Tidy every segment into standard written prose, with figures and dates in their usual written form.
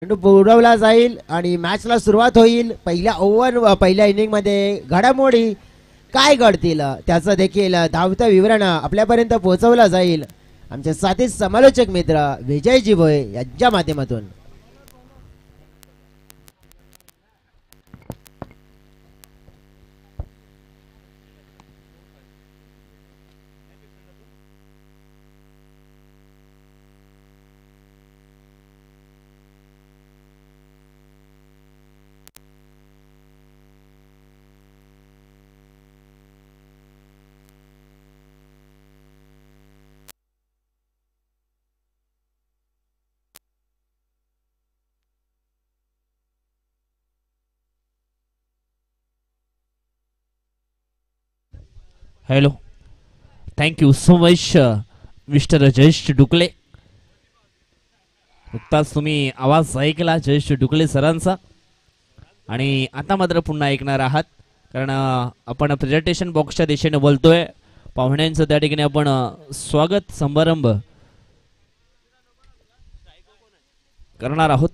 चेंडू बुडवला जाईल आणि मॅचला सुरुवात होईल. पहिल्या इनिंग मध्ये घडामोडी काय घडतील त्याचं देखील धावतं विवरण आपल्यापर्यंत पोहोचवलं जाईल आमचे साथी समालोचक मित्र विजयजी भोये यांच्या माध्यमातून. Hello, thank you so much mister Jayesh Dukle. नुकताच तुम्ही आवाज ऐकला जयेश डुकले सरांचा आणि आता मात्र पुन्हा ऐकणार आहात कारण आपण प्रेझेंटेशन बॉक्सच्या दिशेने बोलतोय. पाहुण्यांचं त्या ठिकाणी आपण स्वागत समारंभ करणार आहोत.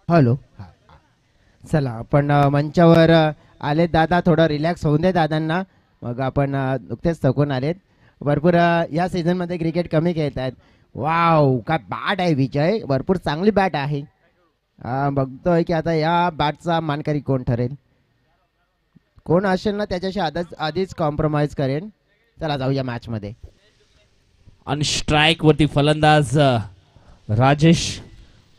हॅलो, चला आपण मंचावर आलेत दादा. थोडं रिलॅक्स होऊन दे दादांना. मग आपण नुकतेच थकून आलेत. भरपूर या सीझन मध्ये क्रिकेट कमी खेळत आहेत. वाव, काय बॅट आहे विजय, भरपूर चांगली बॅट आहे. बघतोय की आता या बॅटचा मानकरी कोण ठरेल, कोण असेल ना त्याच्याशी आधीच कॉम्प्रोमाइज करेन. चला जाऊया मॅच मध्ये. आणि स्ट्राईक वरती फलंदाज राजेश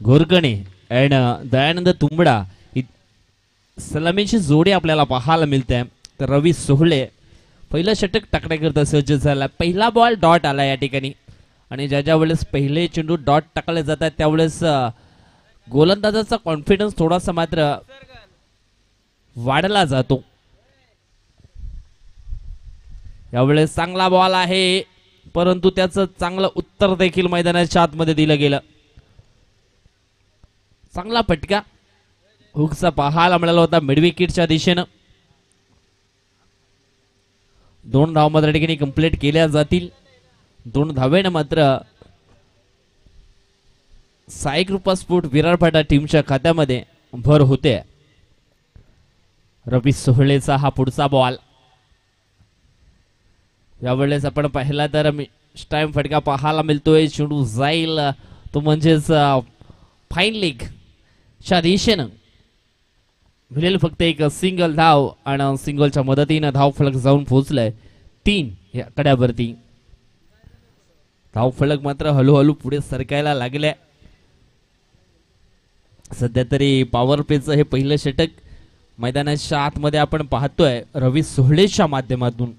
घोरगणे अँड दयानंद तुंबडा ही सलामीची जोडी आपल्याला पाहायला मिळते. तर रवी सोहळे पहिलं षटक टाकण्याकरता सज्ज झाला. पहिला बॉल डॉट आला या ठिकाणी आणि ज्या वेळेस पहिले चेंडू डॉट टाकले जातात त्यावेळेस गोलंदाजाचा कॉन्फिडन्स थोडासा मात्र वाढला जातो. यावेळेस चांगला बॉल आहे परंतु त्याचं चांगलं उत्तर देखील मैदानाच्या आतमध्ये दिलं गेलं. चांगला फटका हुकचा पाहायला मिळाला होता मिडविकेटच्या दिशेनं. 2 धावा मात्र ठिकाणी कंप्लीट केल्या जातील. 2 धावेनं मात्र साई कृपा स्पोर्ट विरारपाडा टीमच्या खात्यामध्ये भर होते. रवी सोहळेचा हा पुढचा बॉल. यावेळेस आपण पाहिला तर टाइम फटका पाहायला मिळतोय. चेंडू जाईल तो म्हणजेच फाईन लेग च्या दिशेनं मिळेल फक्त एक सिंगल धाव आणि सिंगलच्या मदतीनं धाव फलक जाऊन पोहोचलाय 3 या कड्यावरती. धाव फलक मात्र हळूहळू पुढे सरकायला लागले. सध्या तरी पॉवर प्लेचं हे पहिलं षटक मैदानाच्या आतमध्ये आपण पाहतोय रवी सोहळेच्या माध्यमातून.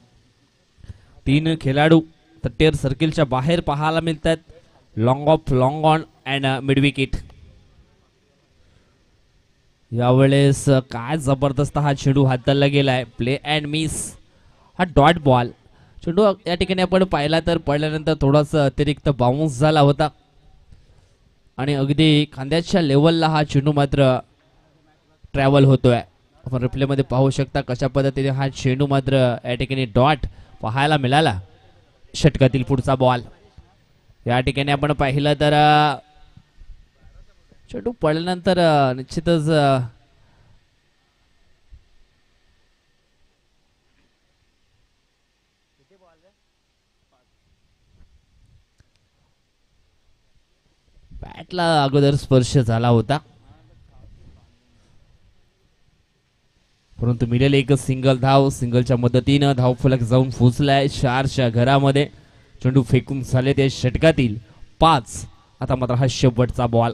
3 खेळाडू तट्टेर सर्कलच्या बाहेर पाहायला मिळतात. Long of, long on and mid wicket. यावेळेस काय जबरदस्त हा चेंडू हाताळला गेलाय. प्ले अँड मिस हा डॉट बॉल. चेंडू या ठिकाणी आपण पाहिला तर पडल्यानंतर थोडासा अतिरिक्त बाउन्स झाला होता आणि अगदी खांद्याच्या लेवलला हा चेंडू मात्र ट्रॅव्हल होतोय. आपण रिप्ले मध्ये पाहू शकता कशा पद्धतीने हा चेंडू मात्र या ठिकाणी डॉट पाहायला मिळाला. षटकातील पुढचा बॉल. या ठिकाणी आपण पाहिलं तर चेंडू पडल्यानंतर निश्चितच बॅटला अगोदर स्पर्श झाला होता परंतु मिळेल एक सिंगल धाव. सिंगलच्या मदतीनं धाव फलक जाऊन पोहोचलाय 4च्या घरामध्ये. चेंडू फेकून झाले ते षटकातील 5. आता मात्र हा शेवटचा बॉल.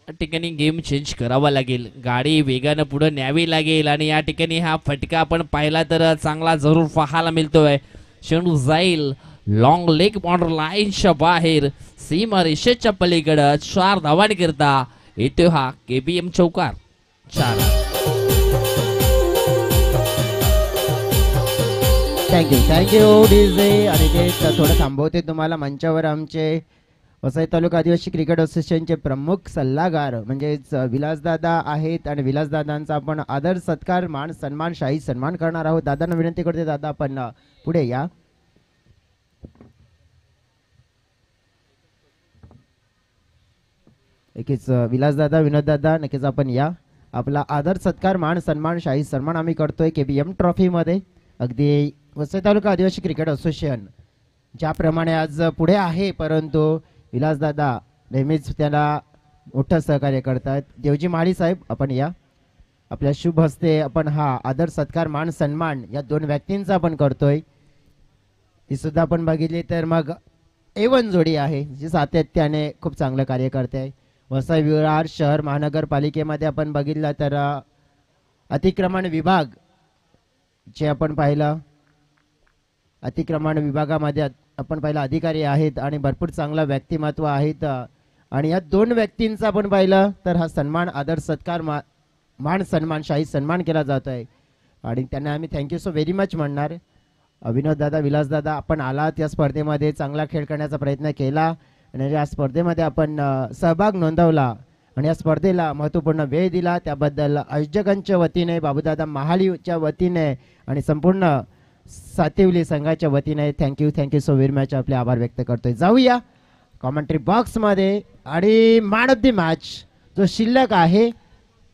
या ठिकाणी गेम चेंज करावा लागेल. गाडी वेगानं पुढे न्यावी लागेल आणि या ठिकाणी हा फटका आपण पाहिला तर चांगला जरूर पाहायला मिळतोय. चेंडू जाईल लॉंग लेग बॉर्डर लाईनच्या बाहेर सीमा रेषेच्या पलीकडे. 4 धावांकरता येतो हा केबीएम चौकार 4. Thank you DJ. आणि ते थोडं थांबवते तुम्हाला. मंचावर आमचे वसई तालुका आदिवासी क्रिकेट असोसिएशनचे प्रमुख सल्लागार म्हणजेच विलासदादा आहेत आणि विलासदादांचा आपण आदर सत्कार मान सन्मान शाही सन्मान करणार आहोत. दादांना विनंती करते दादा आपण पुढे या. नक्कीच विलासदादा विनोददादा नक्कीच आपण या. आपला आदर सत्कार मान सन्मान शाही सन्मान आम्ही करतोय KBM ट्रॉफीमध्ये. अगदी वसई तालुका आदिवासी क्रिकेट असोसिएशन ज्याप्रमाणे आज पुढे आहे, परंतु विलासदादा नेहमीच त्याला मोठं सहकार्य करतात. देवजी माळी साहेब आपण या. आपल्या शुभ हस्ते आपण हा आदर सत्कार मान सन्मान या दोन व्यक्तींचा आपण करतोय. ही सुद्धा आपण बघितली तर मग A1 जोडी आहे जी सातत्याने खूप चांगलं कार्य करते. वसई विरार शहर महानगरपालिकेमध्ये आपण बघितलं तर अतिक्रमण विभाग जे आपण पाहिलं, अतिक्रमण विभागामध्ये आपण पाहिलं अधिकारी आहेत आणि भरपूर चांगला व्यक्तिमत्व आहेत. आणि या दोन व्यक्तींचा आपण पाहिलं तर हा सन्मान आदर सत्कार मान सन्मान शाही सन्मान केला जात आहे आणि त्यांना आम्ही थँक्यू सो व्हेरी मच म्हणणार. विनोददादा विलासदादा आपण आलात या स्पर्धेमध्ये, चांगला खेळ करण्याचा प्रयत्न केला आणि या स्पर्धेमध्ये आपण सहभाग नोंदवला आणि या स्पर्धेला महत्त्वपूर्ण वेळ दिला त्याबद्दल आयोजकांच्या वतीने, बाबूदादा महालीच्या वतीने आणि संपूर्ण सातिवली संघाच्या वतीने थँक्यू सो व्हेरी मच आपले आभार व्यक्त करतोय. जाऊया कॉमेंट्री बॉक्समध्ये आणि मॅन ऑफ द मॅच जो शिल्लक आहे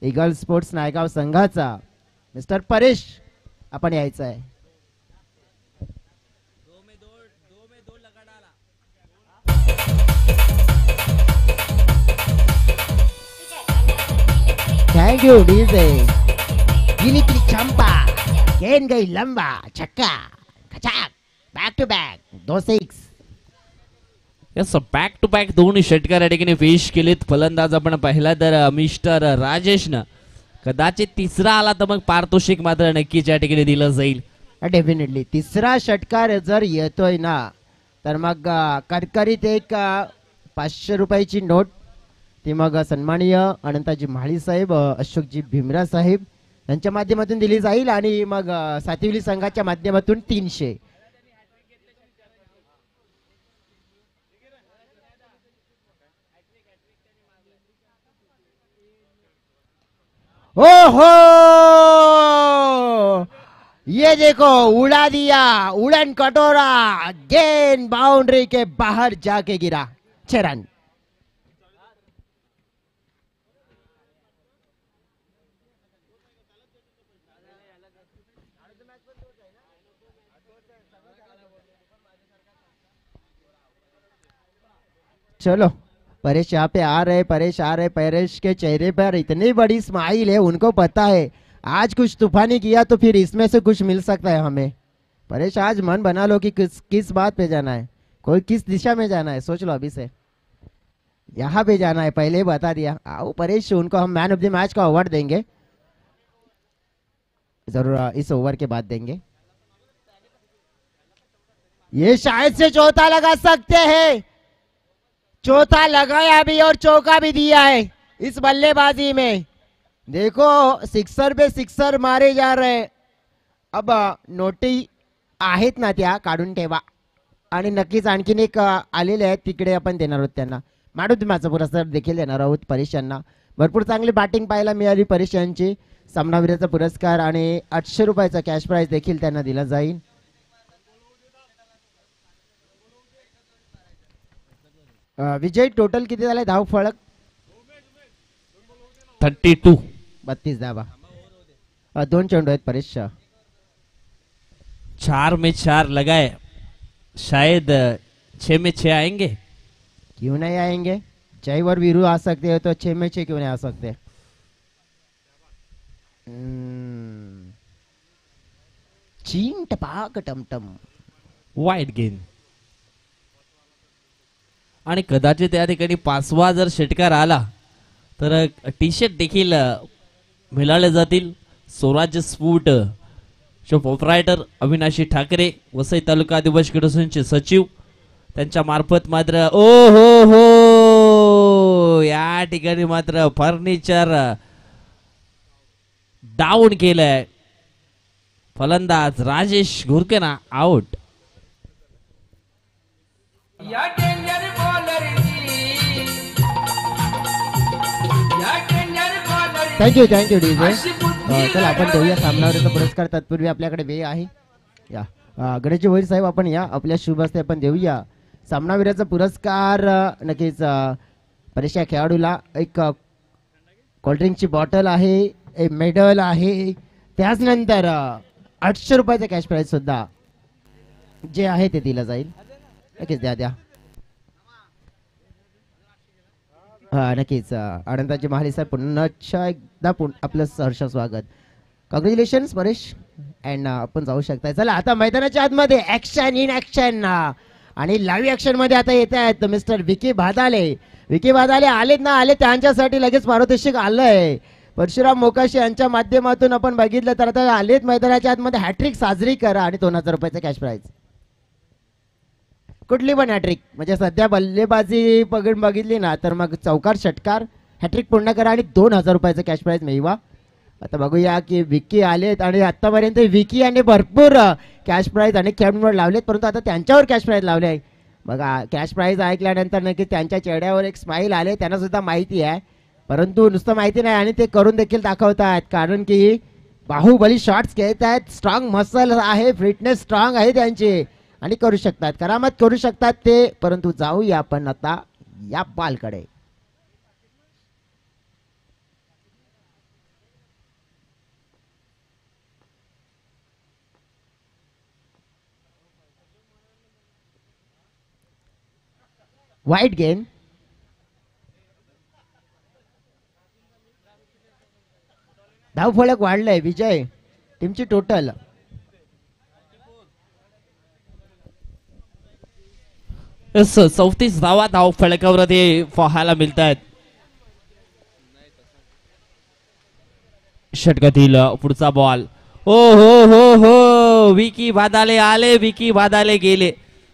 ईगल स्पोर्ट्स नायगाव संघाचा मिस्टर परेश आपण यायचं आहे. थैंक यू डीजे गिली पिली चंपा गेंद गई लंबा छक्का खचाक back to back 2-6. Yes back to back दोन षटकार या ठिकाणी फिश केलेत. फलंदाज आपण पाहिला तर मिस्टर राजेशनं कदाचित तिसरा आला तर मग पारितोषिक मात्र नक्कीच या ठिकाणी दिलं जाईल. डेफिनेटली तिसरा षटकार जर येतोय ना तर मग करकरीत एक 500 रुपयाची नोट ती मग सन्माननीय अनंताजी म्हाळी साहेब, अशोकजी भीमरा साहेब यांच्या माध्यमातून दिली जाईल आणि मग सातिवली संघाच्या माध्यमातून 300. ओहो ये देखो उड़ा दिया उड़न कटोरा, गेंद बाउंड्री के बाहर जाके गिरा. 6 रन. चलो परेश यहाँ पे आ रहे, परेश आ रहे. परेश के चेहरे पर इतनी बड़ी स्माइल है, उनको पता है आज कुछ तूफानी किया तो फिर इसमें से कुछ मिल सकता है हमें. परेश आज मन बना लो कि किस बात पे जाना है, कोई किस दिशा में जाना है, सोच लो अभी से. यहाँ पे जाना है पहले ही बता दिया. आओ परेश, उनको हम मैन ऑफ द मैच का अवार्ड देंगे जरूर, इस ओवर के बाद देंगे. ये शायद से चौथा लगा सकते हैं. चौथा लगाया भी और चौका भी दिया है इस बल्लेबाजी में. देखो सिक्सर पे सिक्सर मारे जा रहे. अब नोटी आहेत ना त्या काढून ठेवा आणि नक्कीच आणखीन एक आलेले आहेत तिकडे आपण देणार आहोत त्यांना. मॅडम पुरस्कार देखील देणार आहोत परेश यांना. भरपूर चांगली बॅटिंग पाहायला मिळाली परेश यांची. सामनावीराचा पुरस्कार आणि 800 रुपयाचा कॅश प्राइज देखील त्यांना दिला जाईल. विजय टोटल किती झाले धाव फळक? 32. 32 धावा. 2 चेंडू आहेत परेश. 4 में 4 लगाए, शायद 6 में 6 आएंगे. क्यों नहीं आएंगे? जयवर वीरू आ सकते हो तो 6 में 6 क्यों नहीं आ सकते? चीन टपाक टमटम. वाईट गेंद आणि कदाचित त्या ठिकाणी 5वा जर षटकार आला तर टी शर्ट देखील मिळाले जातील. स्वराज्य स्फूट शो प्रोप्रायटर अविनाशी ठाकरे, वसई तालुका आदिवासी क्रीडा सचिव, त्यांच्या मार्फत मात्र ओ हो हो या ठिकाणी मात्र फर्निचर डाऊन केलंय. फलंदाज राजेश घोरकेना आउट. Thank you DJ. चला आपण देऊया सामनावरचा पुरस्कार. तत्पूर्वी आपल्याकडे वेळ आहे. या गणेशजी वैर साहेब आपण या, आपल्या शुभ हस्ते आपण देऊया सामनावीराचा पुरस्कार. नक्कीच परेश या खेळाडूला एक कोल्ड्रिंकची बॉटल आहे, एक मेडल आहे, त्याच नंतर 800 रुपयाचं कॅश प्राईज सुद्धा जे आहे ते दिलं जाईल. नक्कीच द्या. हा नक्कीच. आनंदाचे महाले सर पुन्हा एकदा आपलं सहर्ष स्वागत. कॉंग्रॅच्युलेशन परेश. अँड आपण जाऊ शकता. चला आता मैदानाच्या आतमध्ये ऍक्शन इन ऍक्शन आणि लाईव्ह ऍक्शन मध्ये आता येत आहेत मिस्टर विकी भादाले. विकी भादाले आलेत ना, आले त्यांच्यासाठी लगेच पारितोषिक आलंय. परशुराम मोकाशी यांच्या माध्यमातून आपण बघितलं तर आता आलेत मैदानाच्या आतमध्ये. हॅट्रिक साजरी करा आणि 2000 रुपयाचं कॅश प्राईज. कुठली पण हॅट्रिक म्हणजे सध्या बल्लेबाजी बघितली ना तर मग चौकार षटकार हॅट्रिक पूर्ण करा आणि 2000 रुपयाचं कॅश प्राईज मिळवा. आता बघूया की विकी आलेत आणि आतापर्यंत विकी यांनी भरपूर कॅश प्राईज आणि खेळाडूंवर लावलेत, परंतु आता त्यांच्यावर कॅश प्राईज लावले. बघा कॅश प्राईज ऐकल्यानंतर नक्की त्यांच्या चेहऱ्यावर एक स्माईल आले. त्यांना सुद्धा माहिती आहे, परंतु नुसतं माहिती नाही आणि ते करून देखील दाखवतात. कारण की बाहुबली शॉट्स घेत आहेत. स्ट्रॉंग मसल आहे, फिटनेस स्ट्रॉंग आहे त्यांची आणि करू शकतात, करामत करू शकतात ते. परंतु जाऊया आपण आता या बॉलकडे. वाईट गेम. धाव फलक वाढलंय विजय टीमची टोटल. यस 34 धावा धाव फलकावरती पाहायला मिळत आहेत. षटकातील पुढचा बॉल. हो हो हो हो विकी भादाले आले, विकी भादाले गेले.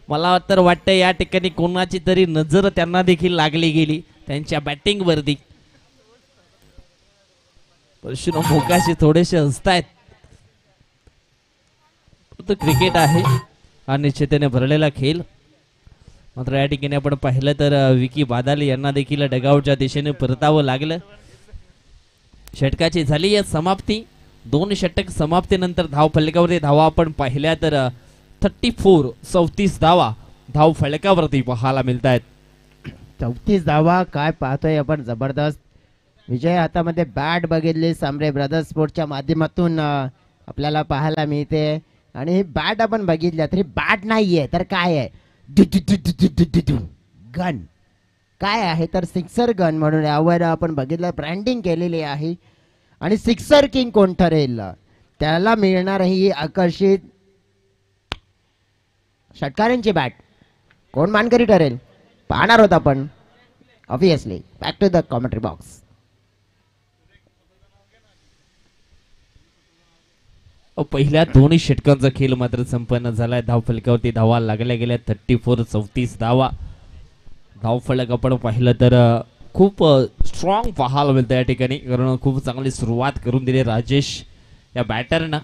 मला तर वाटतं या ठिकाणी कोणाची तरी नजर त्यांना देखील लागली गेली त्यांच्या बॅटिंग वरती. परशुराम मोकाशी थोडेसे हसतायत. क्रिकेट आहे हा निश्चिततेने भरलेला खेळ. मात्र या ठिकाणी आपण पाहिलं तर विकी बादाले यांना देखील डगआउटच्या दिशेने परतावं लागलं. षटकाची झाली या समाप्ती. 2 षटक समाप्तीनंतर धाव फलकावरती धावा आपण पाहिल्या तर 34 धावा धाव फलकावरती पाहायला मिळत आहेत. 34 धावा काय पाहतोय आपण, जबरदस्त. विजय हातामध्ये बॅट बघितली सांबरे ब्रदर्स स्पोर्टच्या माध्यमातून आपल्याला पाहायला मिळते. आणि ही बॅट आपण बघितल्या तरी बॅट नाहीये तर काय आहे, गन काय आहे तर सिक्सर गन म्हणून यावर आपण बघितलं ब्रँडिंग केलेली आहे. आणि सिक्सर किंग कोण ठरेल त्याला मिळणार ही आकर्षित षटकारांची बॅट. कोण मानकरी ठरेल पाहणार होत आपण obviously. Back to the commentary box. पहिल्या 2 षटकांचा खेळ मात्र संपन्न झालाय. धाव फलकावरती धावा लागल्या गेल्या 34 धावा. धाव फलक आपण पाहिलं तर खूप स्ट्रॉंग पाहायला मिळतं या ठिकाणी, कारण खूप चांगली सुरुवात करून दिली राजेश या बॅटरनं.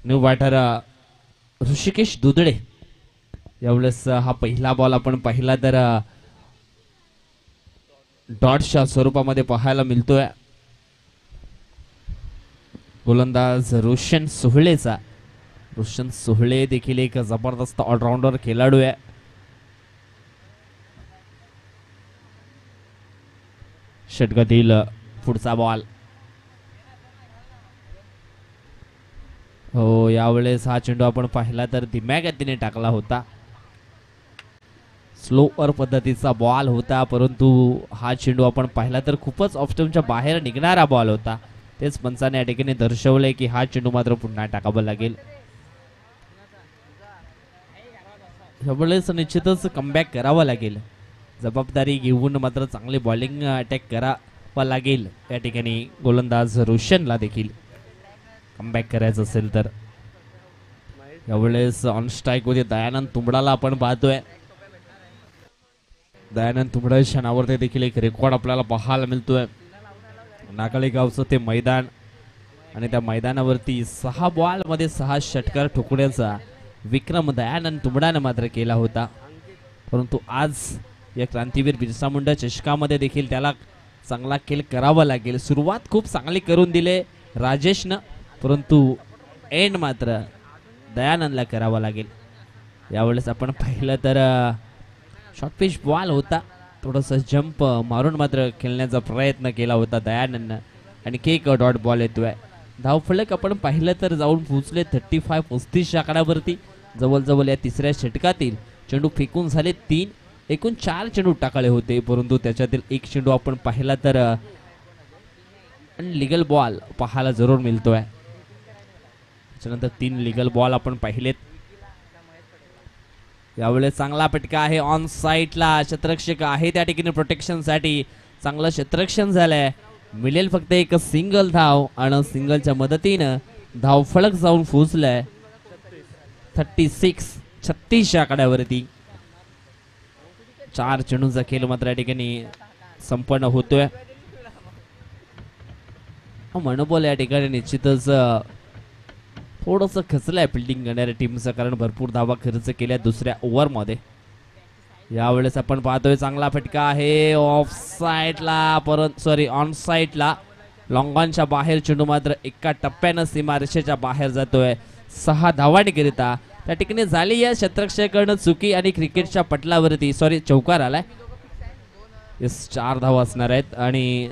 New batter Rishikesh Dudhade. यावेळेस हा पहिला बॉल आपण पाहिला तर डॉटच्या स्वरूपामध्ये पाहायला मिळतोय. गोलंदाज रोशन सोहळेचा. रोशन सोहळे देखील एक जबरदस्त ऑलराऊंडर खेळाडू आहे. षटकातील पुढचा बॉल. हो यावेळेस हा चेंडू आपण पाहिला तर धीम्या गतीने टाकला होता. स्लोअर पद्धतीचा बॉल होता, परंतु हा चेंडू आपण पाहिला तर खूपच ऑफस्टमच्या बाहेर निघणारा बॉल होता. तेच पंचाने या ठिकाणी दर्शवले की हा चेंडू मात्र पुन्हा टाकावा लागेल. यावेळेस निश्चितच कमबॅक करावा लागेल. जबाबदारी घेऊन मात्र चांगले बॉलिंग अटॅक करावा लागेल या ठिकाणी गोलंदाज रोशनला देखील कमबॅक करायचं असेल तर. यावेळेस ऑन स्ट्राईक मध्ये दयानंद तुंबडाला आपण पाहतोय. दयानंद तुंबडा क्षणावरती देखील एक रेकॉर्ड आपल्याला पाहायला मिळतोय. नाकाळे गावचं ते मैदान आणि त्या मैदानावरती 6 बॉल मध्ये 6 षटकार ठोकण्याचा विक्रम दयानंद तुंबडाने मात्र केला होता. परंतु आज या क्रांतीवीर बिरसा मुंडा चषकामध्ये देखील त्याला चांगला खेळ करावा लागेल. सुरुवात खूप चांगली करून दिले राजेशनं, परंतु एंड मात्र दयानंदला करावा लागेल. यावेळेस आपण पाहिलं तर शॉर्ट पिच बॉल होता. थोडंसं जंप मारून मात्र खेळण्याचा प्रयत्न केला होता दयानंदनं आणि केक डॉट बॉल येतोय. धावफलक आपण पाहिलं तर जाऊन पोहोचले 35 आकड्यावरती. जवळजवळ या तिसऱ्या षटकातील चेंडू फेकून झाले 3. एकूण 4 चेंडू टाकले होते, परंतु त्याच्यातील एक चेंडू आपण पाहिला तर लिगल बॉल पाहायला जरूर मिळतोय. त्याच्यानंतर 3 लिगल बॉल आपण पाहिलेत. यावेळेस चांगला फटका आहे ऑन साईडला. क्षेत्ररक्षक आहे त्या ठिकाणी प्रोटेक्शनसाठी. चांगलं क्षेत्ररक्षण झालंय. मिळेल फक्त एक सिंगल धाव आणि सिंगलच्या मदतीनं धावफलक जाऊन पोहोचलंय 36 आकड्यावरती. 4 चेंडूंचा खेळ मात्र या ठिकाणी संपन्न होतोय. मनोबल या ठिकाणी निश्चितच थोडंसं खचलंय फिल्डिंग करणाऱ्या टीमचं, कारण भरपूर धावा खर्च केल्या दुसऱ्या ओव्हरमध्ये. यावेळेस आपण पाहतोय चांगला फटका आहे ऑफ साईडला, ऑन साईडला. लॉंगॉनच्या बाहेर चेंडू मात्र एका टप्प्यानं सीमारेषेच्या बाहेर जातोय. 6 धावांकरिता त्या ठिकाणी झाली या क्षेत्ररक्षकाकडनं चुकी आणि क्रिकेटच्या पटलावरती चौकार आलाय. 4 धावा असणार आहेत आणि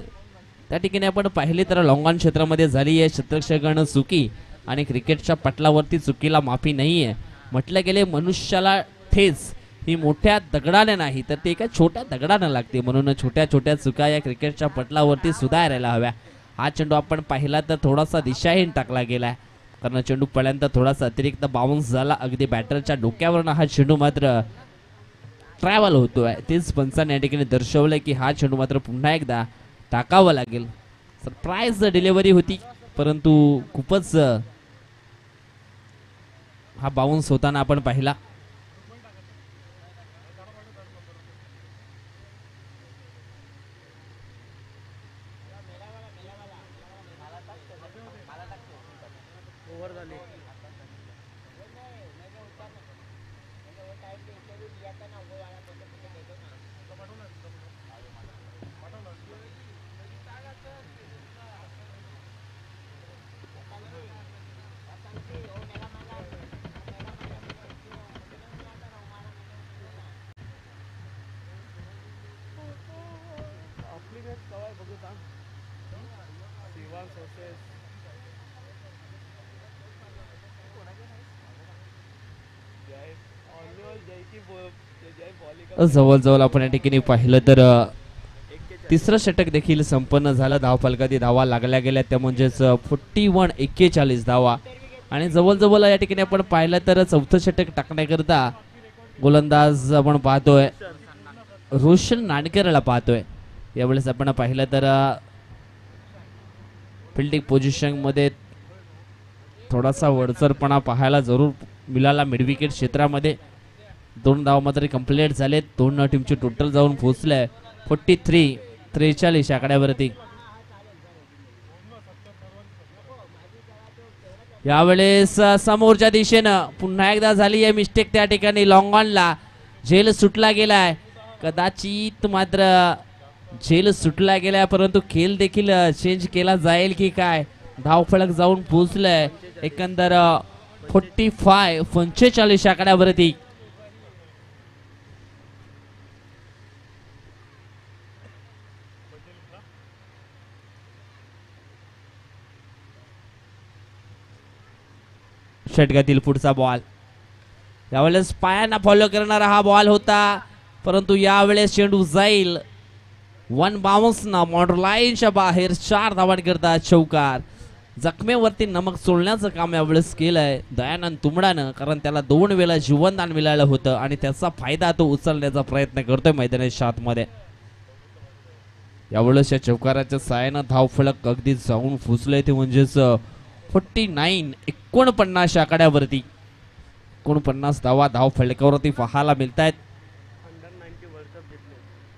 त्या ठिकाणी आपण पाहिले तर लॉंगॉन क्षेत्रामध्ये झाली या क्षेत्ररक्षकाकडनं चुकी आणि क्रिकेटच्या पटलावरती चुकीला माफी नाहीये. म्हटलं गेले मनुष्याला ठेच ही मोठ्या दगडाने नाही तर ते एका छोट्या दगडानं लागते, म्हणून छोट्या छोट्या चुका या क्रिकेटच्या पटलावरती सुधारायला हव्या. हा चेंडू आपण पाहिला तर थोडासा दिशाहीन टाकला गेलाय, कारण चेंडू पडल्यानंतर थोडासा अतिरिक्त बाउन्स झाला. अगदी बॅटरच्या डोक्यावरनं हा चेंडू मात्र ट्रॅव्हल होतोय. तेच पंचाने या ठिकाणी दर्शवलंय की हा चेंडू मात्र पुन्हा एकदा टाकावा लागेल. सरप्राईज डिलिव्हरी होती, परंतु खूपच हा बाउन्स होताना आपण पाहिला. जवळजवळ आपण या ठिकाणी पाहिलं तर तिसरं षटक देखील संपन्न झालं. धावफलकात धावा लागल्या गेल्या त्या म्हणजेच 41 धावा. आणि जवळजवळ या ठिकाणी आपण पाहिलं तर चौथं षटक टाकण्याकरता गोलंदाज आपण पाहतोय रोशन नानकरला पाहतोय. यावेळेस आपण पाहिलं तर फिल्डिंग पोझिशन मध्ये थोडासा वरचढपणा पाहायला जरूर मिळाला. मिडविकेट क्षेत्रामध्ये 2 धाव मात्र कंप्लीट झालेत. 2 टीमचे टोटल जाऊन पोहोचले 43 आकड्यावरती. यावेळेस समोरच्या दिशेनं पुन्हा एकदा झाली आहे मिस्टेक. त्या ठिकाणी लॉंगॉनला झेल सुटला गेलाय. कदाचित मात्र झेल सुटला गेलाय, परंतु खेळ देखील चेंज केला जाईल की काय. धावफलक जाऊन पोहोचलाय एकंदर 45 आकड्यावरती. षटकातील पुढचा बॉल यावेळेस पायांना फॉलो करणारा हा बॉल होता, परंतु यावेळेस चेंडू जाईल 1 बाउन्स ना मॉडलाईनच्या बाहेर. 4 धावांकरता चौकार. जखमेवरती नमक सोडण्याचं काम यावेळेस केलंय दयानंद तुंबडानं, कारण त्याला 2 वेळा जीवनदान मिळालं होतं आणि त्याचा फायदा तो उचलण्याचा प्रयत्न करतोय मैदानाच्या आतमध्ये. यावेळेस या चौकाराच्या साहाय्यानं धावफलक अगदी जाऊन फुसलंय ते म्हणजेच 49 आकड्यावरती. 49 धावा धावफलकावरती पाहायला मिळत आहेत.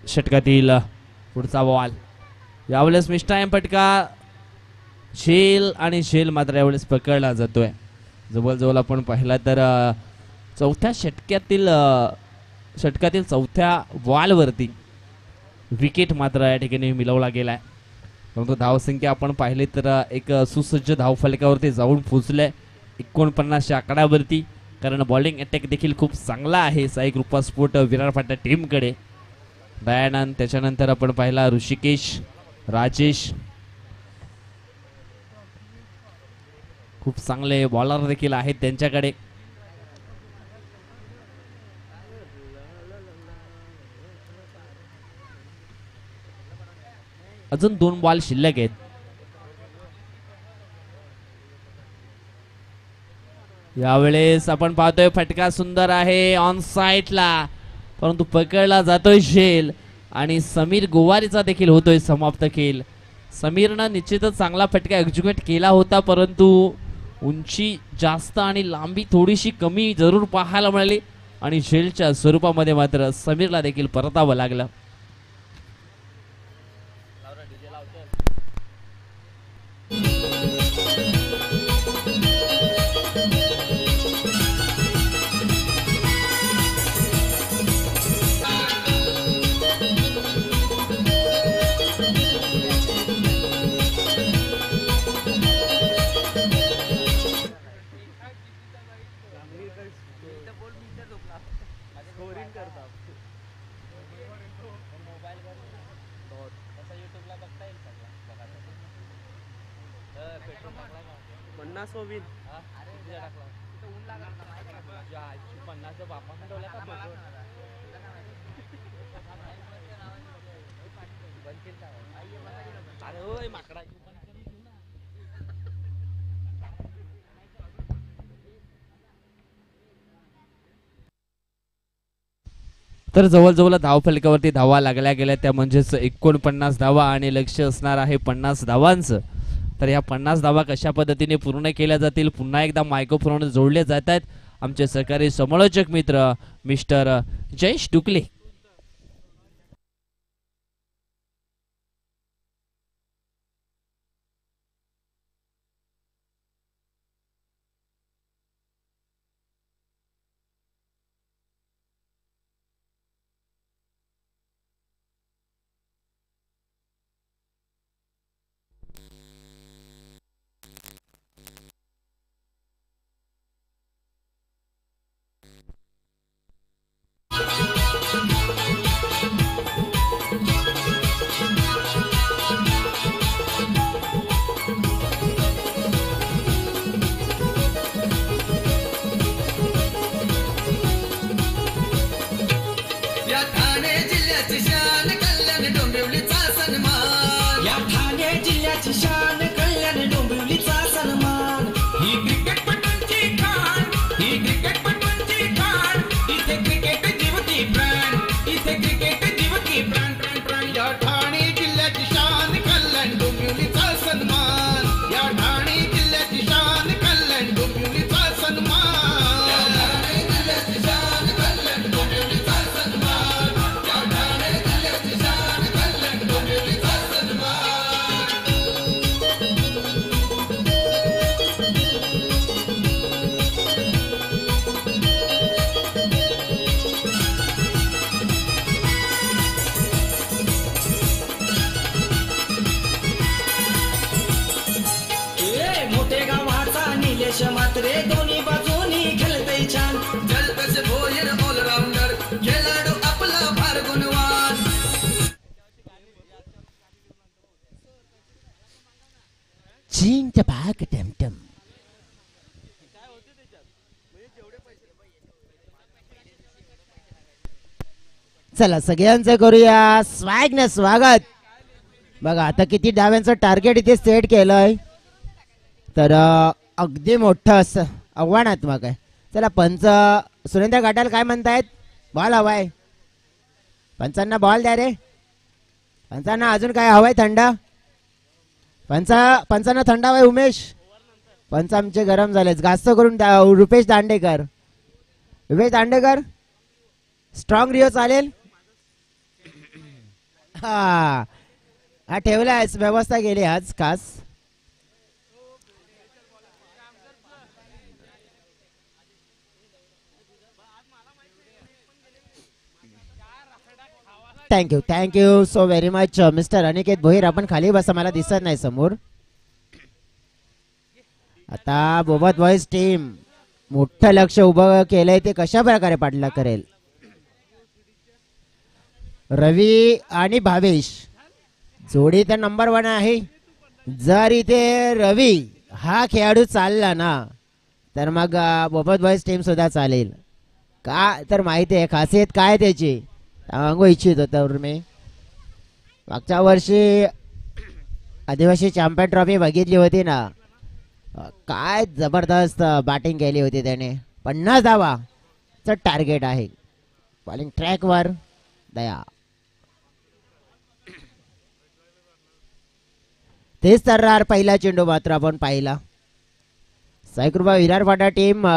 षटकातील पुढचा बॉल यावेळेस मिस्टाईम फटका. झेल आणि झेल मात्र यावेळेस पकडला जातोय. जवळजवळ आपण पाहिला तर चौथ्या षटकातील चौथ्या बॉलवरती विकेट मात्र या ठिकाणी मिळवला गेलाय. परंतु धावसंख्या आपण पाहिली तर एक सुसज्ज धावफलकावरती जाऊन पोहोचले 49 आकड्यावरती, कारण बॉलिंग अटॅक देखील खूप चांगला आहे साई कृपा स्पोर्ट विराट पाटा टीमकडे. दयानंद, त्याच्यानंतर आपण पाहिला ऋषिकेश, राजेश. खूप चांगले बॉलर देखील आहेत त्यांच्याकडे. अजून 2 बॉल शिल्लक आहेत. यावेळेस आपण पाहतोय फटका सुंदर आहे ऑन साइडला, परंतु पकडला जातोय झेल आणि समीर गोवारीचा देखील होतोय समाप्त खेळ. समीरनं निश्चितच चांगला फटका एक्झिक्यूट केला होता, परंतु उंची जास्त आणि लांबी थोडीशी कमी जरूर पाहायला मिळाली आणि झेलच्या स्वरूपामध्ये मात्र समीरला देखील परतावं लागलं. तर जवळजवळ धावफलकावरती धावा लागल्या गेल्या, त्या म्हणजेच 49 धावा आणि लक्ष असणार आहे 50 धावांचं. तर या 50 धावा कशा पद्धतीने पूर्ण केल्या जातील, पुन्हा एकदा मायक्रोफोन जोडले जात आहेत आमचे सहकारी समालोचक मित्र मिस्टर जयेश डुकले. चला सगळ्यांचं करूया स्वॅग न स्वागत. बघा आता किती डाव्यांचं टार्गेट इथे सेट केलंय, तर अगदी मोठं असं आव्हानात्मक आहे. चला पंच सुरेंद्र घाटाल काय म्हणतायत? बॉल हवाय, पंचांना बॉल द्या रे. पंचांना अजून काय हवाय? थंड पंचांना थंड हवाय. उमेश पंच आमचे गरम झालेच. जास्त करून रुपेश दांडेकर, स्ट्रॉंग रिओ चालेल. हा ठेवला आहे, व्यवस्था केली आज खास. Thank you so very much mister Aniket Bhoir. आपण खाली बसा, मला दिसत नाही समोर. आता बोबत बॉईज टीम मोठं लक्ष उभं केलंय, ते कशा प्रकारे पाठला करेल. रवी आणि भावेश जोडी तर नंबर 1 आहे. जर इथे रवी हा खेळाडू चालला ना तर मग बोबत बॉयज टीम सुद्धा चालेल. का तर माहिती आहे खासियत काय त्याची सांगू इच्छितो. तर मी मागच्या वर्षी आदिवासी चॅम्पियन ट्रॉफी बघितली होती ना, काय जबरदस्त बॅटिंग केली होती त्याने. 50 धावाचं टार्गेट आहे. बॉलिंग ट्रॅकवर दया. तेच तर पहिला चेंडू मात्र आपण पाहिला. साईकृपा विरार पाटा टीम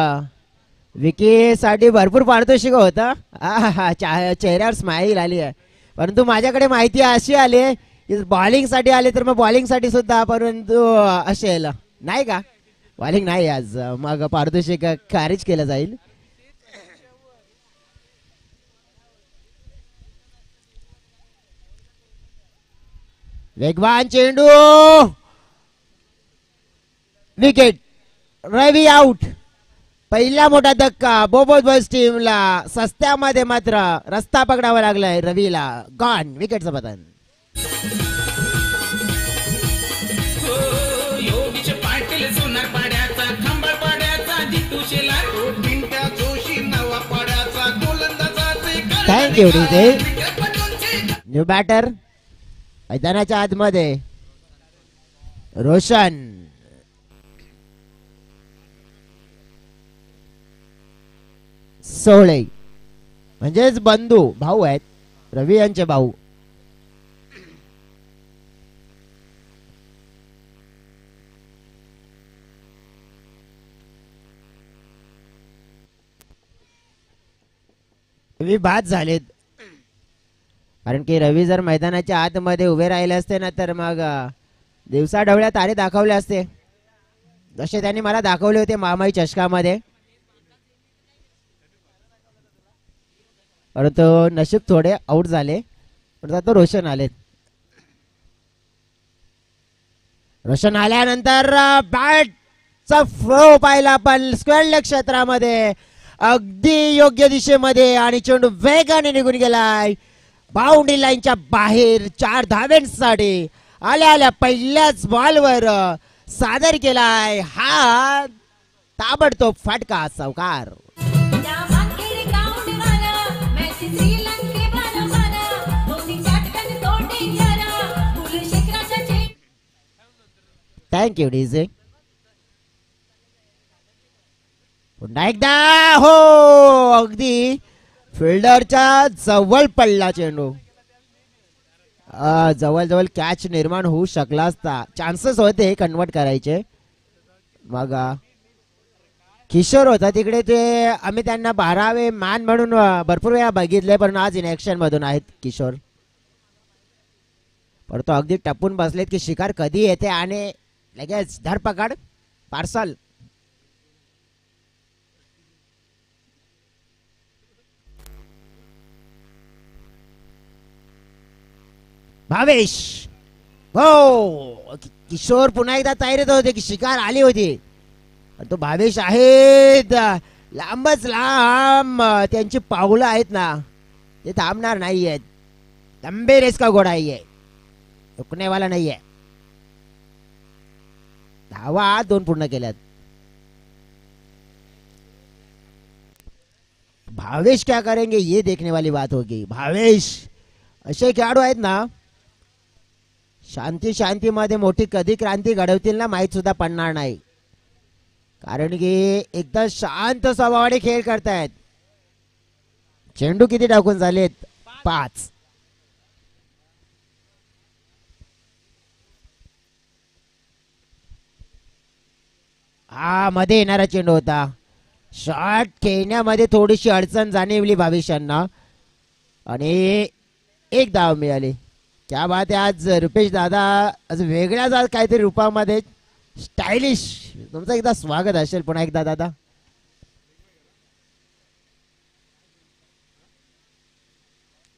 विकीसाठी भरपूर पारितोषिक होता. चेहऱ्यावर स्माईल आली आहे. परंतु माझ्याकडे माहिती अशी आली की बॉलिंगसाठी आले तर मग बॉलिंगसाठी सुद्धा परंतु असेल नाही का. बॉलिंग नाही आज मग पारितोषिक खारिज केलं जाईल. वेगवान चेंडू विकेट. रवी आउट. पहिला मोठा धक्का बोबोत बॉयज टीमला. सस्त्यामध्ये मात्र रस्ता पकडावा लागलाय रवीला. गॉन विकेटचं पतन. Thank you DJ. न्यू बॅटर मैदानाच्या आतमध्ये रोशन. सोहळे म्हणजेच बंधू भाऊ आहेत रवी यांचे भाऊ. रवी बाद झालेत कारण की रवी जर मैदानाच्या आतमध्ये उभे राहिले असते ना तर मग दिवसा ढवळ्या तारे दाखवले असते जसे त्यांनी मला दाखवले होते मामाई चषकामध्ये. परंतु नशीब थोडे आउट झाले. परंतु रोशन आले. रोशन आल्यानंतर बॅटचा फ्लो पाहिला आपण स्क्वेअर लेग क्षेत्रामध्ये अगदी योग्य दिशेमध्ये आणि चेंडू वेगाने निघून गेलाय बाउंड्री लाईनच्या बाहेर. 4 धावांसाठी आल्या आल्या पहिल्याच बॉलवर सादर केलाय हा ताबडतोब फटका चौकार. Thank you DJ. पुन्हा एकदा हो अगदी फिल्डरच्या जवळ पडला चेंडू. जवळ कॅच निर्माण होऊ शकला असता. चान्सेस होते कन्वर्ट करायचे. मग किशोर होता तिकडे ते आम्ही त्यांना 12वे मॅन म्हणून भरपूर वेळा बघितले पण आज इनॅक्शन मधून आहेत किशोर. परंतु अगदी टपून बसलेत की शिकार कधी येते आणि लगेच धरपकड पार्सल. भावेश हो किशोर पुन्हा एकदा तयारीत होते की शिकार आली होती. तो भावेश आहेत लांबच लांब त्यांची पावलं आहेत ना ते थांबणार नाही आहेत. लंबे रेस का घोडा आहे रुकने वाला नाही आहे. धावा 2 पूर्ण केल्यात. भावेश क्या करेंगे ये देखने वाली बात होगी. भावेश असे खेळाडू आहेत ना शांती शांतीमध्ये मोठी कधी क्रांती घडवतील ना माहीत सुद्धा पडणार नाही. कारण की एकदम शांत स्वभावाने खेळ करतायत. चेंडू किती टाकून झालेत 5. हा मध्ये येणारा चेंडू होता. शॉट खेळण्यामध्ये थोडीशी अडचण जाणवली भावेशांना आणि 1 धाव मिळाली. क्या बात आहे. आज रुपेश दादा आज वेगळ्याच आज काहीतरी रूपामध्ये स्टायलिश. तुमचं एकदा स्वागत असेल पुन्हा एकदा दादा.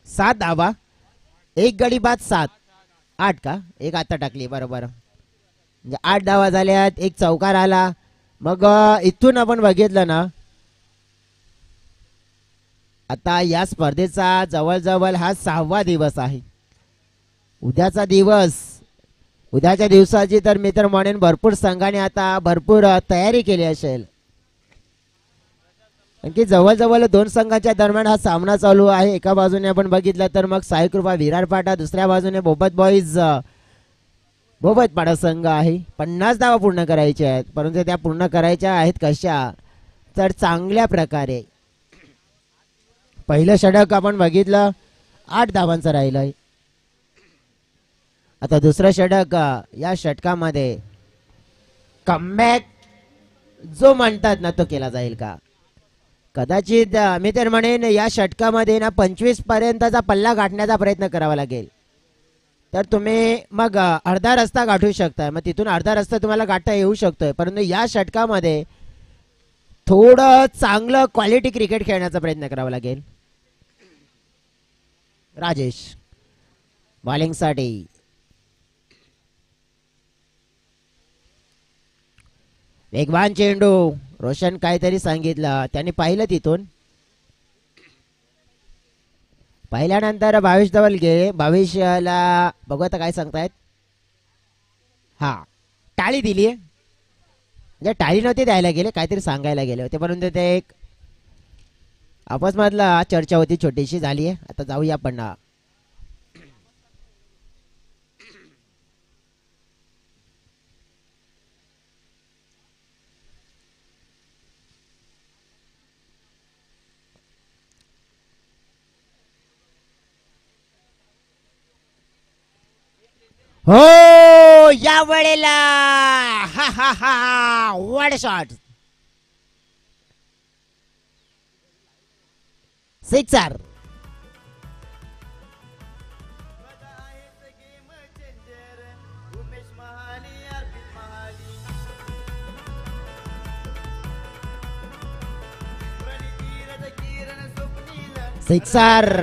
सात धावा 1 गडी बाद 7 8 का 1 आता टाकली बरोबर. म्हणजे 8 धावा झाल्यात 1 चौकार आला. मग इथून आपण बघितलं ना आता या स्पर्धेचा जवळजवळ हा 6वा दिवस आहे. उद्याचा दिवस, उद्याच्या दिवसाची तर मी तर म्हणेन भरपूर संघाने आता भरपूर तयारी केली असेल. आणखी जवळजवळ 2 संघांच्या दरम्यान हा सामना चालू आहे. एका बाजूने आपण बघितलं तर मग साईकृपा विरारपाटा, दुसऱ्या बाजूने बोबत बॉईज बोबतपाडा संघ आहे. 50 धावा पूर्ण करायच्या आहेत, परंतु त्या पूर्ण करायच्या आहेत कशा, तर चांगल्या प्रकारे. पहिलं षटक आपण बघितलं 8 धावांचं राहिलंय. आता दुसरं षटक, या षटकामध्ये कमबॅक जो म्हणतात ना तो केला जाईल का. कदाचित मी तर म्हणेन या षटकामध्ये ना 25 पर्यंतचा पल्ला गाठण्याचा प्रयत्न करावा लागेल. तर तुम्ही मग अर्धा रस्ता गाठू शकता, मग तिथून अर्धा रस्ता तुम्हाला गाठता येऊ शकतोय. परंतु या षटकामध्ये थोडं चांगलं क्वालिटी क्रिकेट खेळण्याचा प्रयत्न करावा लागेल. राजेश बॉलिंगसाठी, वेगवान चेंडू. रोशन काहीतरी सांगितलं, त्यांनी पाहिलं तिथून. पाहिल्यानंतर 22 धवल गेले. 22ला बघू आता काय सांगतायत. हा, टाळी दिली आहे, म्हणजे टाळी नव्हती द्यायला गेले, काहीतरी सांगायला गेले होते. परंतु ते एक आपसमधला चर्चा होती, छोटीशी झाली आहे. आता जाऊया आपण. हो, या वेळेला हा हा हा वड शॉट, सिक्सर. सिक्सर,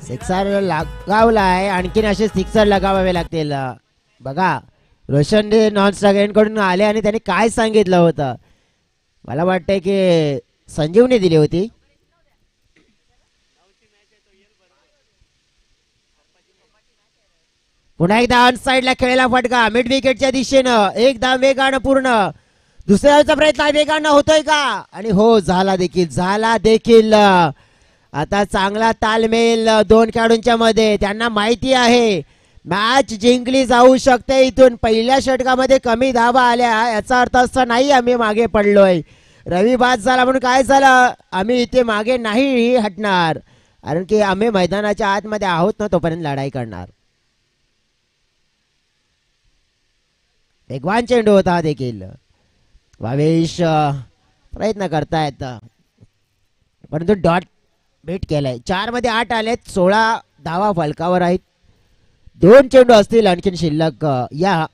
सिक्सर लगावलाय. आणखीन असे सिक्सर लगावावे लागतील. बघा, रोशनने नॉन स्ट्रायकर कडून आले आणि त्यांनी काय सांगितलं होतं, मला वाटतंय की संजीवनी दिली होती. पुन्हा एकदा ऑन साइडला खेळला फटका मिड विकेटच्या दिशेनं. एक धाव वेगानं पूर्ण. दुसऱ्याचा प्रयत्न वेगानं होतोय का, आणि हो, झाला देखील, झाला देखील. आता चांगला तालमेल 2 खेळाडूंच्या मध्ये. त्यांना माहिती आहे मॅच जिंकली जाऊ शकते इथून. पहिल्या षटकामध्ये कमी धावा आल्या, याचा अर्थ असा नाही आम्ही मागे पडलोय. रवी बाद झाला म्हणून काय झालं, आम्ही इथे मागे नाही हटणार, कारण की आम्ही मैदानाच्या आतमध्ये आहोत ना, तोपर्यंत लढाई करणार. वेगवान चेंडू होता देखील. भावेश प्रयत्न करतायत, परंतु डॉट बेट केलाय. 4 मध्ये 8 आलेत, 16 धावा फलकावर आहेत. 2 चेंडू असतील आणखीन शिल्लक या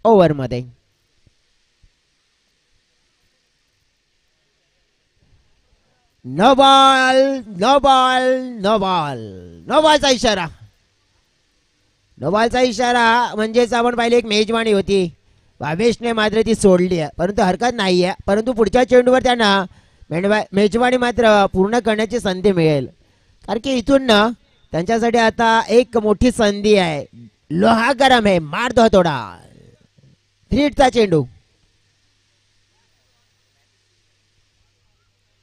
ओव्हर मध्ये. No ball, no ball, no ball, no बॉलचा इशारा. नो बॉलचा इशारा म्हणजेच आपण पाहिले एक मेजवानी होती, भावेशने मात्र ती सोडली आहे, परंतु हरकत नाही आहे. परंतु पुढच्या चेंडूवर त्यांना मेजवानी मात्र पूर्ण करण्याची संधी मिळेल, कारण की इथून ना त्यांच्यासाठी आता एक मोठी संधी आहे. लोहा गरम आहे, मार दो थोडा. 3चा चेंडू,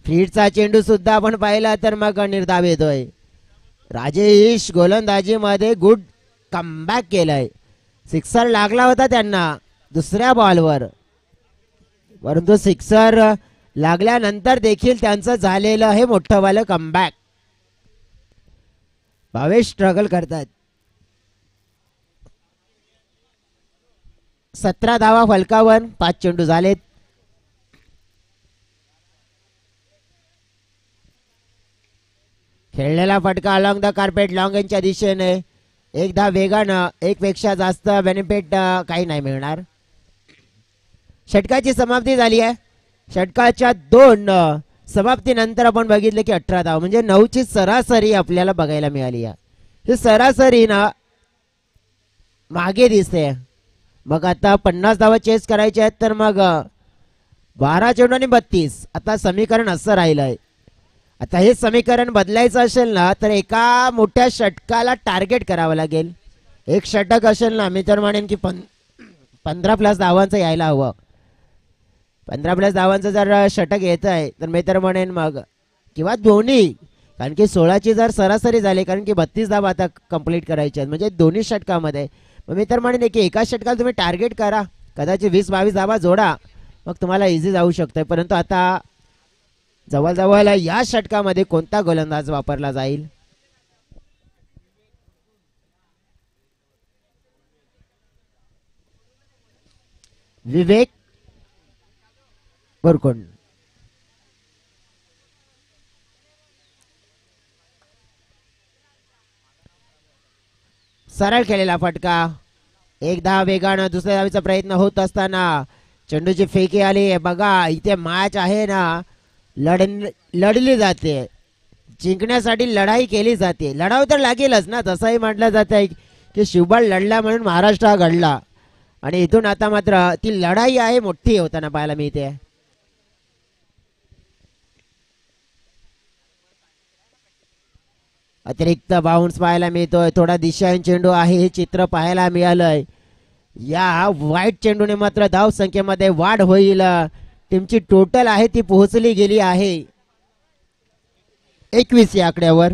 फ्रीडचा चेंडू सुद्धा आपण पाहिला तर मग निर्धाव येतोय. राजेश गोलंदाजी मध्ये गुड कमबॅक केलाय. सिक्सर लागला होता त्यांना दुसऱ्या बॉलवर, परंतु सिक्सर लागल्यानंतर देखील त्यांचं झालेलं हे मोठं वालं कमबॅक. भावेश स्ट्रगल करतात. 17 धावा फलकावर, 5 चेंडू झालेत. खेळलेला फटका अलॉंग द कार्पेट लॉंग यांच्या दिशेने. एकदा वेगानं, एक पेक्षा जास्त बेनिफिट काही नाही मिळणार. षटकाची समाप्ती झाली आहे. षटकाच्या 2 समाप्तीनंतर आपण बघितलं की 18 धाव म्हणजे 9ची सरासरी आपल्याला बघायला मिळाली आहे. ही सरासरी ना मागे दिसते. मग आता 50 धावा चेस करायचे आहेत, तर मग 12 चेंडू आणि 32. आता समीकरण असं राहिलंय, आता हे समीकरण बदलायचं असेल ना तर एका मोठ्या षटकाला टार्गेट करावं लागेल. एक षटक असेल ना मी तर म्हणेन की 15+ धावांचं यायला हवं. 15+ धावांचं जर षटक येत आहे तर मी तर म्हणेन मग किंवा दोन्ही, कारण की 16ची जर सरासरी झाली, कारण की 32 धावा आता कंप्लीट करायचे आहेत म्हणजे दोन्ही षटकामध्ये. मग मी तर म्हणेन की एका षटकाला तुम्ही टार्गेट करा, कदाचित 20-22 धावा जोडा, मग तुम्हाला इझी जाऊ शकतंय. परंतु आता जवळजवळ या षटकामध्ये कोणता गोलंदाज वापरला जाईल? विवेक बोरकोंड. सरळ केलेला फटका. एक धाव वेगानं दुसऱ्या धावेचा प्रयत्न होत असताना चेंडूची फेकी आली. बघा इथे मॅच आहे ना लढली जाते, जिंकण्यासाठी लढाई केली जाते. लढाई तर लागेलच ना, तसंही म्हटलं जात आहे की शिवबाळ लढला म्हणून महाराष्ट्र हा घडला. आणि इथून आता मात्र ती लढाई आहे मोठी होताना पाहायला मिळते. अतिरिक्त बाउन्स पाहायला मिळतोय. थोडा दिशाहीन चेंडू आहे हे चित्र पाहायला मिळालंय. या वाईट चेंडूने मात्र धाव संख्येमध्ये वाढ होईल. टीमची टोटल आहे ती पोहोचली गेली आहे 21 या आकड्यावर.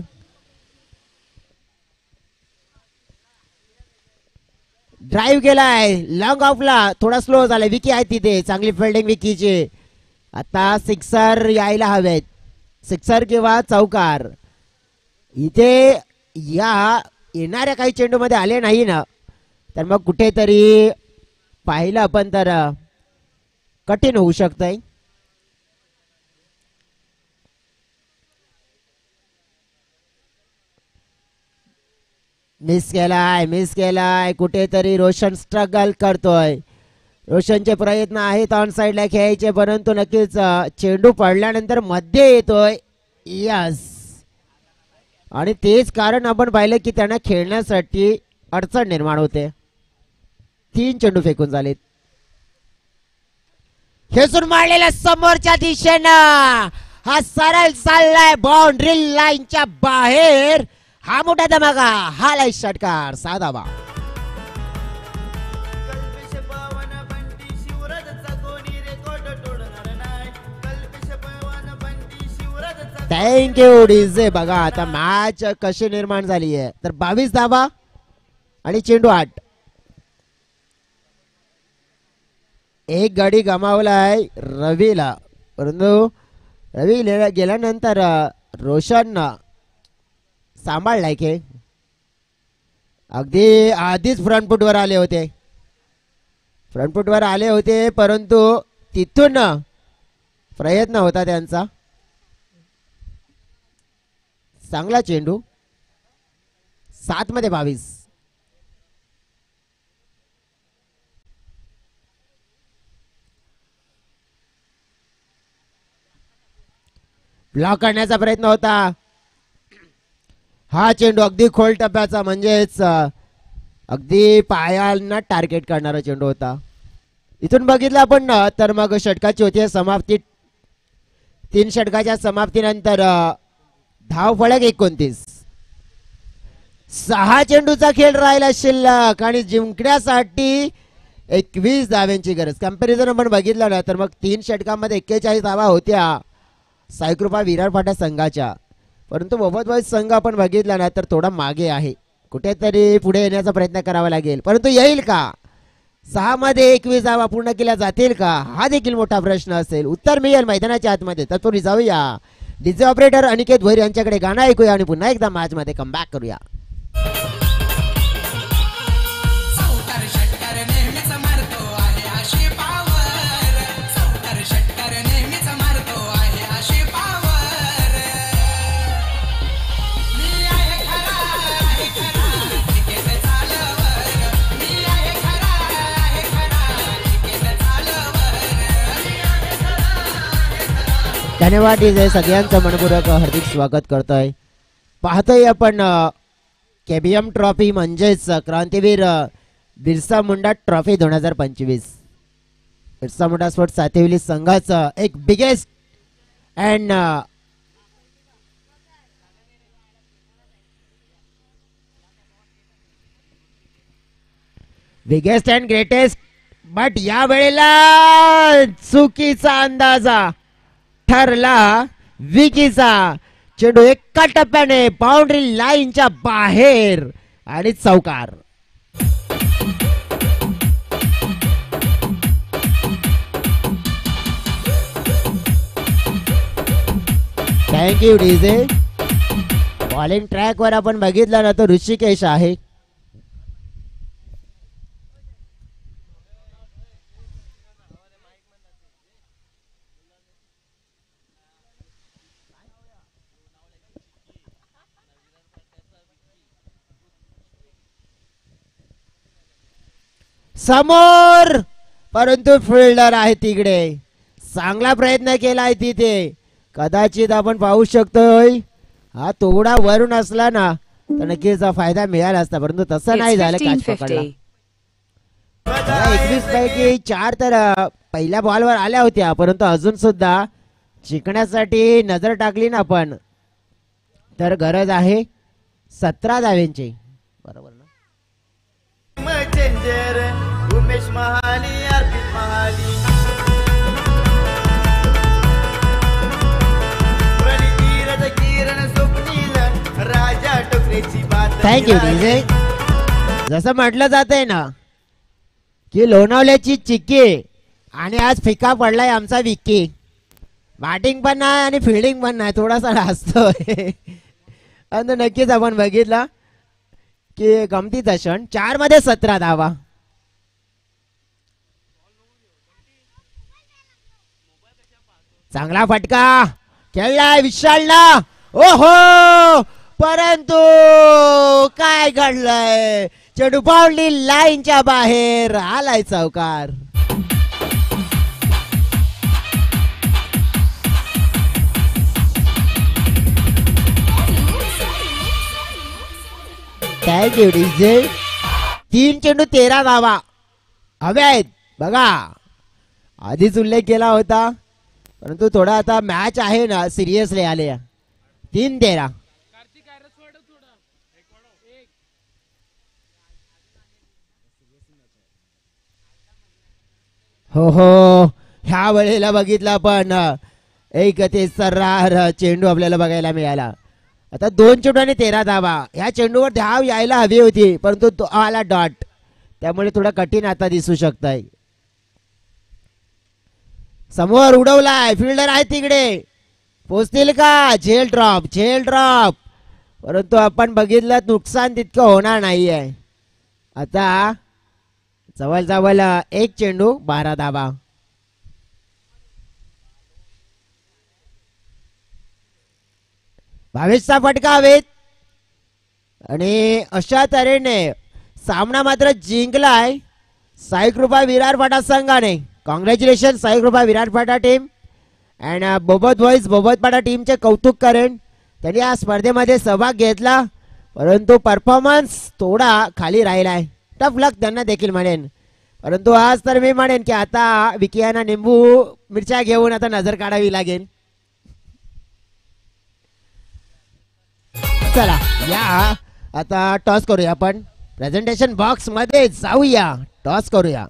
ड्राईव्ह केलाय लॉंग ऑफला, थोडा स्लो झालाय. विकी आहे तिथे, चांगली फिल्डिंग विकीची. आता सिक्सर यायला हवेत, सिक्सर किंवा चौकार. इथे या येणाऱ्या काही चेंडू मध्ये आले नाही ना तर मग कुठेतरी पाहिलं आपण तर कठीण होऊ शकतंय. मिस केलाय कुठेतरी. रोशन स्ट्रगल करतोय. रोशनचे प्रयत्न आहेत ऑन साइडला खेळायचे, परंतु नक्कीच चेंडू पडल्यानंतर मध्ये येतोय. यस, आणि तेच कारण आपण पाहिलं की त्यांना खेळण्यासाठी अडचण निर्माण होते. 3 चेंडू फेकून झालेत. खेचून मारलेला समोरच्या दिशेनं हा सरळ चाललाय बाउंड्री लाईनच्या बाहेर. हा मोठा धमाका, हा लाईट षटकार, 6 धावा. Thank you DJ. बघा आता मॅच कशी निर्माण झाली आहे तर 22 धावा आणि चेंडू 8. एक गडी गमावलाय रवीला, परंतु रवी गेल्यानंतर रोशन सांभाळलाय की अगदी आधीच फ्रंटफुटवर आले होते, परंतु तिथून प्रयत्न होता त्यांचा. चांगला चेंडू. 7 मध्ये 22. ब्लॉक करण्याचा प्रयत्न होता. हा चेंडू अगदी खोल टप्प्याचा, म्हणजेच अगदी पायांना टार्गेट करणारा चेंडू होता. इथून बघितलं आपण ना तर मग षटकाची होती समाप्ती. 3 षटकाच्या समाप्तीनंतर धाव फलक 29. 6 चेंडूचा खेळ राहिला शिल्लक आणि जिंकण्यासाठी 21 धाव्यांची गरज. कंपॅरिझन आपण बघितलं ना तर मग 3 षटकांमध्ये 41 धावा होत्या साईकृपा विराट पाटा संघाच्या, परंतु मोहम्मद संघ आपण बघितला ना तर थोडा मागे आहे. कुठेतरी पुढे येण्याचा प्रयत्न करावा लागेल, परंतु येईल का? 6 मध्ये 21 धावा पूर्ण केल्या जातील का? हा देखील मोठा प्रश्न असेल. उत्तर मिळेल मैदानाच्या आतमध्ये. तत्पूर्वी जाऊया डीजे ऑपरेटर अनिकेत भोईर यांच्याकडे गाणं ऐकूया आणि पुन्हा एकदा मॅच मध्ये कमबॅक करूया. धन्यवाद डीजे. सगळ्यांचं मनपूर्वक हार्दिक स्वागत करतोय. पाहतोय आपण केबीएम ट्रॉफी म्हणजेच क्रांतीवीर बिरसा मुंडा ट्रॉफी 2025. बिरसा मुंडा स्पोर्ट्स सातेवली संघाचं एक biggest and biggest and greatest, but या वेळेला चुकीचा अंदाजा ठरला विकीचा. चेंडू एका टप्प्याने बाउंड्री लाईनच्या बाहेर आणि चौकार. Thank you DJ. बॉलिंग ट्रॅक वर आपण बघितलं ना, तो ऋषिकेश आहे. समोर, परंतु फिल्डर आहे तिकडे. चांगला प्रयत्न केलाय तिथे. कदाचित आपण पाहू शकतोय हा तोडा वरून असला ना तर नक्कीच फायदा मिळाला असता, परंतु तसं नाही झालं. कॅच पकडला. 21 पैकी 4 तर पहिल्या बॉलवर आल्या होत्या, परंतु अजून सुद्धा जिंकण्यासाठी नजर टाकली ना आपण तर गरज आहे 17 धाव्यांची. बरोबर ना. उमेश महाली, अर्पित महाली, थँक्यू डीजे. जसं म्हटलं जात आहे ना की लोणावल्याची चिक्की आणि आज फिका पडलाय आमचा विक्की. बॅटिंग पण नाही आणि फिल्डिंग पण नाही, थोडासा असतोय. आणि नक्कीच आपण बघितला की गमतीचा क्षण. 4 मध्ये 17 धावा. चांगला फटका खेळलाय विशालला. ओहो, परंतु काय घडलंय, चेंडू बाउंड्री लाईनच्या बाहेर आलाय चौकार. Thank you DJ. 3 चेंडू 13 धावा हवे आहेत. बघा आधीच उल्लेख केला होता, परंतु थोडा आता मॅच आहे ना सिरियसली आले. 3-13. हो हो, ह्या वेळेला बघितला पण एक ते सर्रार चेंडू आपल्याला बघायला मिळाला. आता 2 चेंडू आणि 13 धावा. ह्या चेंडूवर धाव यायला हवी होती, परंतु तो आला डॉट, त्यामुळे थोडं कठीण आता दिसू शकतंय. समोर उडवलाय, फिल्डर आहे तिकडे, पोचतील का. झेल ड्रॉप, झेल ड्रॉप, परंतु आपण बघितलं नुकसान तितकं होणार नाहीये. आता जवळ जवळ 1 चेंडू 12 धावा. भावेशचा फटका हवेत आणि अशा तऱ्हेने सामना मात्र जिंकलाय साईकृपा विरार पाटा संघाने. कॉंग्रॅच्युलेशन साईकृपा विरार पाटा टीम अँड बोबत बॉईज बोबत पाटा टीमचे कौतुक करेन. त्यांनी या स्पर्धेमध्ये सहभाग घेतला, परंतु परफॉर्मन्स थोडा खाली राहिलाय. टफ लक त्यांना देखील म्हणेन, परंतु आज तर मी म्हणेन की आता विकियांना निंबू मिरच्या घेऊन आता नजर काढावी लागेल. चला या आता टॉस करूया. आपण प्रेझेंटेशन बॉक्स मध्ये जाऊया, टॉस करूया.